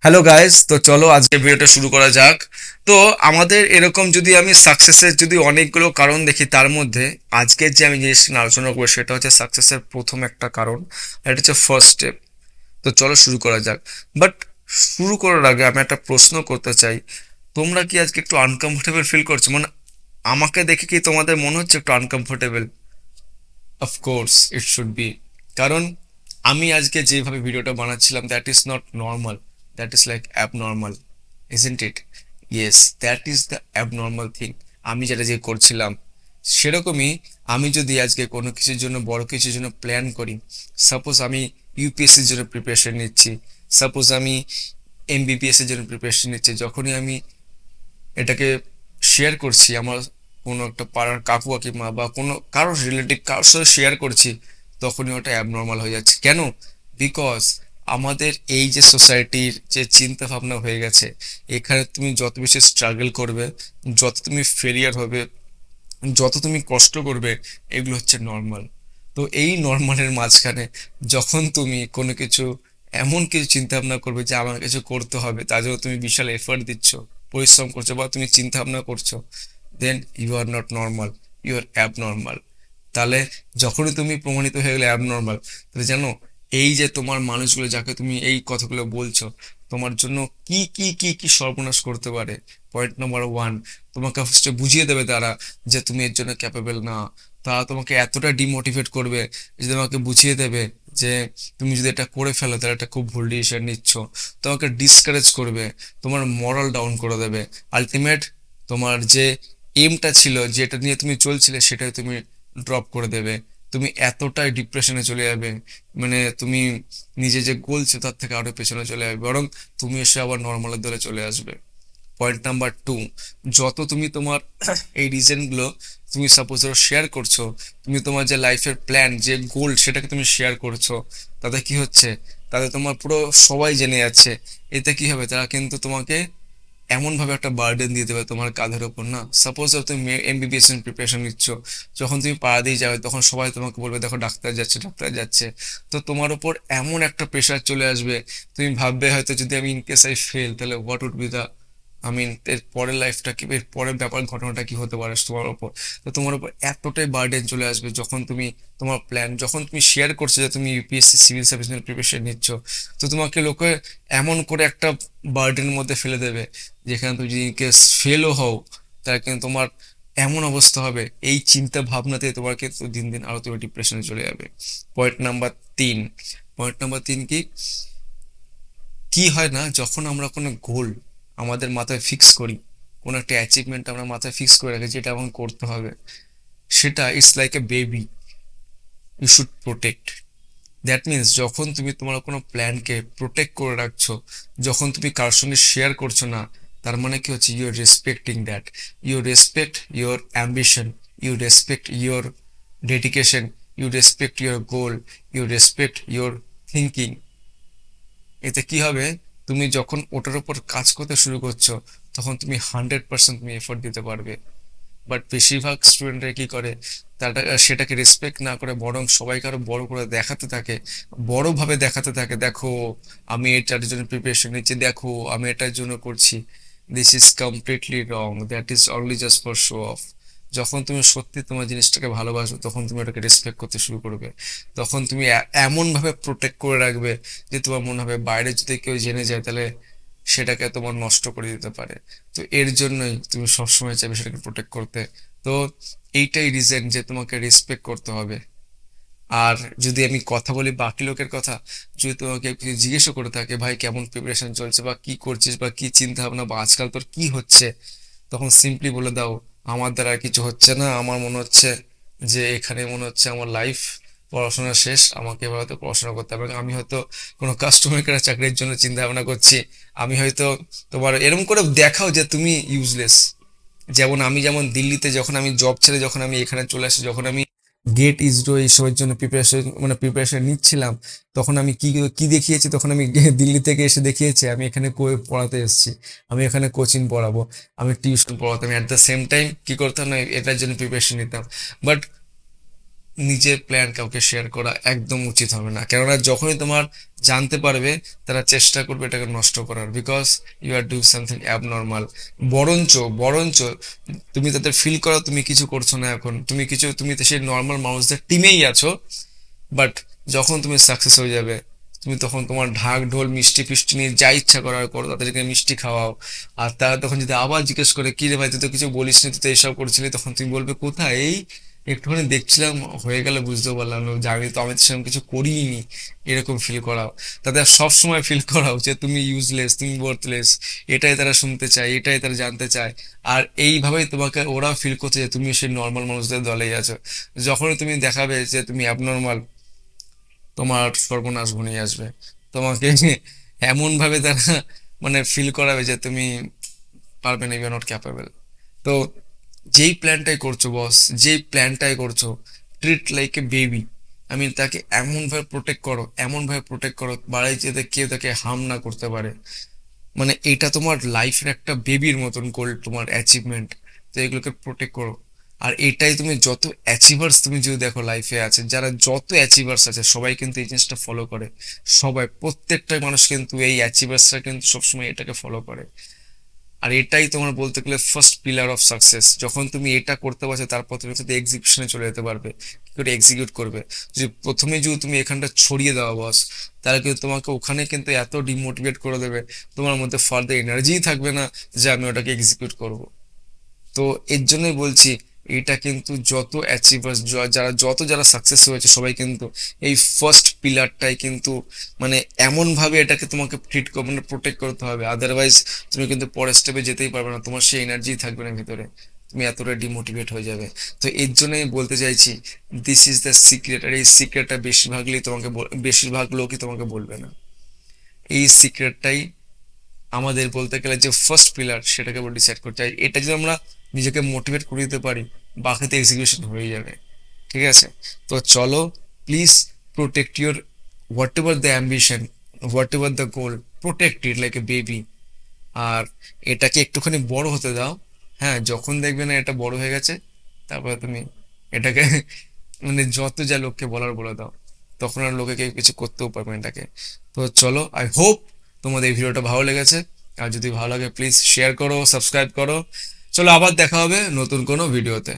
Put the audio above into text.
Hello guys, তো চলো আজকে ভিডিওটা শুরু করা যাক। তো আমাদের এরকম যদি আমি সাকসেসের যদি অনেকগুলো কারণ দেখি, তার মধ্যে আজকের যে আমি জিনিসটা নিয়ে আলোচনা করবো সেটা হচ্ছে সাকসেসের প্রথম একটা কারণ, আর এটা হচ্ছে ফার্স্ট স্টেপ। তো চলো শুরু করা যাক। বাট শুরু করার আগে আমি একটা প্রশ্ন করতে চাই, তোমরা কি আজকে একটু আনকমফোর্টেবল ফিল করছো? মানে আমাকে দেখে কি তোমাদের মনে হচ্ছে একটু uncomfortable? Of course it should be, কারণ আমি আজকে যেভাবে ভিডিওটা বানাচ্ছিলাম, that is not normal, that is like abnormal, isn't it? Yes, that is the abnormal thing. আমি যেটা যে করছিলাম সেরকমই। আমি যদি আজকে কোনো কিছুর জন্য, বড় কিছুর জন্য প্ল্যান করি, সাপোজ আমি ইউপিএসসির জন্য প্রিপারেশন নিচ্ছি, সাপোজ আমি এমবিবিএস এর জন্য প্রিপারেশন নিচ্ছি, যখনই আমি এটাকে শেয়ার করছি আমার কোনো একটা পাড়ার কাকু কাকিমা বা কোনো কারোর রিলেটিভ কারোর সাথে শেয়ার করছি, তখনই ওটা অ্যাবনর্মাল হয়ে যাচ্ছে। কেন? বিকজ আমাদের এই যে সোসাইটির যে চিন্তা ভাবনা হয়ে গেছে, এখানে তুমি যত বেশি স্ট্রাগল করবে, যত তুমি ফেলিয়ার হবে, যত তুমি কষ্ট করবে, এগুলো হচ্ছে নর্মাল। তো এই নর্মালের মাঝখানে যখন তুমি কোনো কিছু, এমন কিছু চিন্তা ভাবনা করবে যে আমার কিছু করতে হবে, তার জন্য তুমি বিশাল এফর্ট দিচ্ছ, পরিশ্রম করছো, বা তুমি চিন্তা ভাবনা করছো, then you are not normal, you are abnormal. তাহলে যখনই তুমি প্রমাণিত হয়ে গেলে অ্যাবনর্মাল, তাহলে জানো এই যে তোমার মানুষগুলো যাকে তুমি এই কথাগুলো বলছো, তোমার জন্য কি কি কি কি সর্বনাশ করতে পারে। পয়েন্ট নাম্বার ওয়ান, তোমাকে ফার্স্টে বুঝিয়ে দেবে তারা যে তুমি এর জন্য ক্যাপেবল না। তারা তোমাকে এতটা ডিমোটিভেট করবে যে তোমাকে বুঝিয়ে দেবে যে তুমি যদি এটা করে ফেলো তাহলে এটা খুব ভুল ডিসিশন নিচ্ছ। তোমাকে ডিসকারেজ করবে, তোমার মরাল ডাউন করে দেবে। আলটিমেট তোমার যে এমটা ছিল, যেটা নিয়ে তুমি চলছিলে, সেটাই তুমি ড্রপ করে দেবে। তুমি এতটাই ডিপ্রেশনে চলে যাবে, মানে তুমি নিজে যে গোল ছিল তার থেকে আরো পেছনে চলে যাবে, বরং তুমি এসে আবার নর্মালের দলে চলে আসবে। পয়েন্ট নাম্বার টু, যত তুমি তোমার এই রিজনগুলো তুমি সাপোজ ধরো শেয়ার করছো, তুমি তোমার যে লাইফের প্ল্যান, যে গোল, সেটাকে তুমি শেয়ার করছো, তাতে কি হচ্ছে, তাতে তোমার পুরো সবাই জেনে যাচ্ছে। এতে কি হবে, তারা কিন্তু তোমাকে এমন ভাবে একটা বার্ডেন দিয়ে দেবে তোমার কাঁধের ওপর। না, সাপোজ তুমি এমবিবিএস এর প্রিপারেশন নিচ্ছ, যখন তুমি পাড়া দিয়ে যাবে তখন সবাই তোমাকে বলবে দেখো ডাক্তার যাচ্ছে, ডাক্তার যাচ্ছে। তো তোমার ওপর এমন একটা প্রেশার চলে আসবে, তুমি ভাববে হয়তো যদি আমি ইনকেস আই ফেল, তাহলে হোয়াট উড বি দা, এর পরের লাইফটা কি, এর পরের ব্যাপার ঘটনাটা কি হতে পারে তোমার উপর। তো তোমার উপর এতটাই বার্ডেন চলে আসবে, যখন তুমি তোমার প্ল্যান, যখন তুমি শেয়ার করছো যে তুমি ইউপিএসসি সিভিল সার্ভিস প্রিপারেশন নিচ্ছ, তো তোমাকে লোকে এমন করে একটা বার্ডেনের মধ্যে ফেলে দেবে, যেখানে তুমি যদি কেস ফেলও হও, তাহলে কিন্তু তোমার এমন অবস্থা হবে, এই চিন্তা ভাবনাতে তোমার কিন্তু দিন দিন আরো তুমি ডিপ্রেশনে চলে যাবে। পয়েন্ট নাম্বার তিন, পয়েন্ট নাম্বার তিন কি, কি হয় না, যখন আমরা কোনো গোল আমাদের মাথায় ফিক্স করি, কোনো একটা অ্যাচিভমেন্ট আমরা মাথায় ফিক্স করে রাখি যেটা আমাকে করতে হবে, সেটা it's like a baby, you should protect. That means যখন তুমি তোমার কোনো প্ল্যানকে প্রোটেক্ট করে রাখছো, যখন তুমি কারোর সঙ্গে শেয়ার করছো না, তার মানে কি হচ্ছে, you are respecting that, you respect your ambition, you respect your dedication, you respect your goal, you respect your thinking. এতে কি হবে, তুমি যখন ওটার উপর কাজ করতে শুরু করছো, তখন তুমি 100% তুমি এফোর্ট দিতে পারবে। বাট বেশিরভাগ স্টুডেন্টরা কি করে, তারা সেটাকে রেসপেক্ট না করে বরং সবাইকে আরো বড় করে দেখাতে থাকে, বড়ভাবে দেখাতে থাকে, দেখো আমি এটার জন্য প্রিপারেশন নিচ্ছি, দেখো আমি এটার জন্য করছি। This is completely wrong, that is only just for show off. যখন তুমি সত্যি তোমার জিনিসটাকে ভালোবাসো, তখন তুমি ওটাকে রেসপেক্ট করতে শুরু করবে, তখন তুমি এমন ভাবে প্রোটেক্ট করে রাখবে যে তোমার মনে হবে বাইরে যদি কেউ জেনে যায়, তাহলে সেটাকে তোমার নষ্ট করে দিতে পারে। তো এর জন্যই তুমি সবসময় চাইবে সেটাকে প্রোটেক্ট করতে। তো এইটাই রিজন যে তোমাকে রেসপেক্ট করতে হবে। আর যদি আমি কথা বলি বাকি লোকের কথা, যদি তোমাকে কেউ জিজ্ঞেসও করে থাকে ভাই কেমন প্রিপারেশন চলছে, বা কি করছিস, বা কি চিন্তা ভাবনা, বা আজকাল তোর কি হচ্ছে, তখন সিম্পলি বলে দাও, আমার দ্বারা আর কিছু হচ্ছে না, আমার মনে হচ্ছে যে এখানে মনে হচ্ছে আমার লাইফ, পড়াশোনা শেষ, আমাকে এবার হয়তো পড়াশোনা করতে হবে, আমি হয়তো কোনো কাস্টমার কেয়ার চাকরির জন্য চিন্তা ভাবনা করছি, আমি হয়তো, তোমার এরকম করে দেখাও যে তুমি ইউজলেস। যেমন আমি, যেমন দিল্লিতে যখন আমি জব ছেড়ে যখন আমি এখানে চলে আসি, যখন আমি গেট ইসরো এইসবের জন্য প্রিপারেশন নিচ্ছিলাম, তখন আমি কি কি দেখিয়েছি, তখন আমি দিল্লি থেকে এসে দেখিয়েছি আমি এখানে পড়াতে এসেছি, আমি এখানে কোচিং পড়াবো, আমি টিউশন পড়াতাম, অ্যাট দ্য সেম টাইম কি করতাম না, এটার জন্য প্রিপারেশন নিতাম। বাট নিজের প্ল্যান কাউকে শেয়ার করা একদম উচিত হবে না, কেননা যখনই তোমার জানতে পারবে তারা চেষ্টা করবে এটাকে নষ্ট করার, because you are do something abnormal. বরঞ্চ বরঞ্চ তুমি তাদের ফিল করো তুমি কিছু করছো না, এখন তুমি তো সেই নর্মাল মানুষদের টিমেই আছো, বাট যখন তুমি সাকসেস হয়ে যাবে তুমি তখন তোমার ঢাক ঢোল মিষ্টি ফিষ্টি নিয়ে যা ইচ্ছা করার করো, তাদেরকে মিষ্টি খাওয়াও। আর তারা তখন যদি আবার জিজ্ঞেস করে কি রে ভাই তুই তো কিছু বলিস নি, তুই তো এইসব করছিলি, তখন তুমি বলবে কোথায়, এই একটুখানি দেখছিলাম হয়ে গেলে বুঝতে পারলাম না, জানি তো আমি তো সেরকম কিছু করিনি। এরকম ফিল করাও, তাদের সব সময় ফিল করাও যে তুমি ইউজলেস, তুমি ওয়ার্থলেস। এটাই তারা শুনতে চায়, এটাই তারা জানতে চায়। আর এইভাবেই তোমাকে ওরা ফিল করছে যে তুমি সেই নর্মাল মানুষদের দলেই আছো। যখনই তুমি দেখাবে যে তুমি অ্যাবনর্মাল, তোমার সর্বনাশ ঘনিয়ে আসবে। তোমাকে এমন ভাবে তারা মানে ফিল করাবে যে তুমি পারবে না, ইউ আর নট ক্যাপেবল। তো যেই প্ল্যানটাই করছো বস, যেই প্ল্যানটাই করছো, ট্রিট লাইক এ বেবি। আমি তাকে এমন ভাবে প্রোটেক্ট করো, এমন ভাবে প্রোটেক্ট করো বাড়াই যাতে কেউ তাকে হার্ম না করতে পারে। মানে এটা তোমার লাইফের একটা বেবির মতন গোল, তোমার অ্যাচিভমেন্ট। তো এগুলোকে প্রোটেক্ট করো। আর এটাই তুমি যত অ্যাচিভার্স তুমি যদি দেখো লাইফে আছে, যারা যত অ্যাচিভার্স আছে সবাই কিন্তু এই জিনিসটা ফলো করে। সবাই, প্রত্যেকটা মানুষ কিন্তু এই অ্যাচিভার্সরা কিন্তু সবসময় এটাকে ফলো করে। আর এটাই তোমার বলতে গেলে ফার্স্ট পিলার অফ সাকসেস। যখন তুমি এটা করতে পারছো তারপর তুমি সাথে এক্সিকিউশনে চলে যেতে পারবে, কি করে এক্সিকিউট করবে। যদি প্রথমে যদি তুমি এখানটা ছড়িয়ে দাও বস, তাহলে কিন্তু তোমাকে ওখানে কিন্তু এত ডিমোটিভেট করে দেবে, তোমার মধ্যে ফার্দার এনার্জিই থাকবে না যে আমি ওটাকে এক্সিকিউট করব। তো এর জন্যই বলছি, এটা কিন্তু যত অ্যাচিভার্স, যারা সাকসেস হয়েছে সবাই কিন্তু এই ফার্স্ট পিলারটাই কিন্তু মানে এমন ভাবে এটাকে তোমাকে মানে প্রোটেক্ট করতে হবে, আদারওয়াইজ তুমি কিন্তু পরের স্টেপে যেতেই পারবে না, তোমার সেই এনার্জি থাকবে না ভিতরে, তুমি এতটা ডিমোটিভেট হয়ে যাবে। তো এর জন্যই বলতে চাইছি, দিস ইজ দ্য সিক্রেট। আর এই সিক্রেটটা বেশিরভাগ লোকই তোমাকে বলবে না। এই সিক্রেটটাই আমাদের বলতে গেলে যে ফার্স্ট পিলার, সেটাকে আমরা ডিসাইড করতে চাই। এটা যদি আমরা নিজেকে মোটিভেট করে দিতে পারি, বাকিতে এক্সিকিউশন হয়ে যাবে। ঠিক আছে? তো চলো, please protect your whatever the ambition, whatever the goal, protect it like a baby. আর এটাকে একটুখানি বড় হতে দাও। হ্যাঁ, যখন দেখবে না এটা বড় হয়ে গেছে, তারপরে তুমি এটাকে মানে যত যা লোককে বলার বলে দাও, তখন আর লোকে কেউ কিছু করতেও পারবে না এটাকে। তো চলো, আই হোপ তোমাদের এই ভিডিওটা ভালো লেগেছে। আর যদি ভালো লাগে প্লিজ শেয়ার করো, সাবস্ক্রাইব করো। চলো, আবার দেখা হবে নতুন কোনো ভিডিওতে।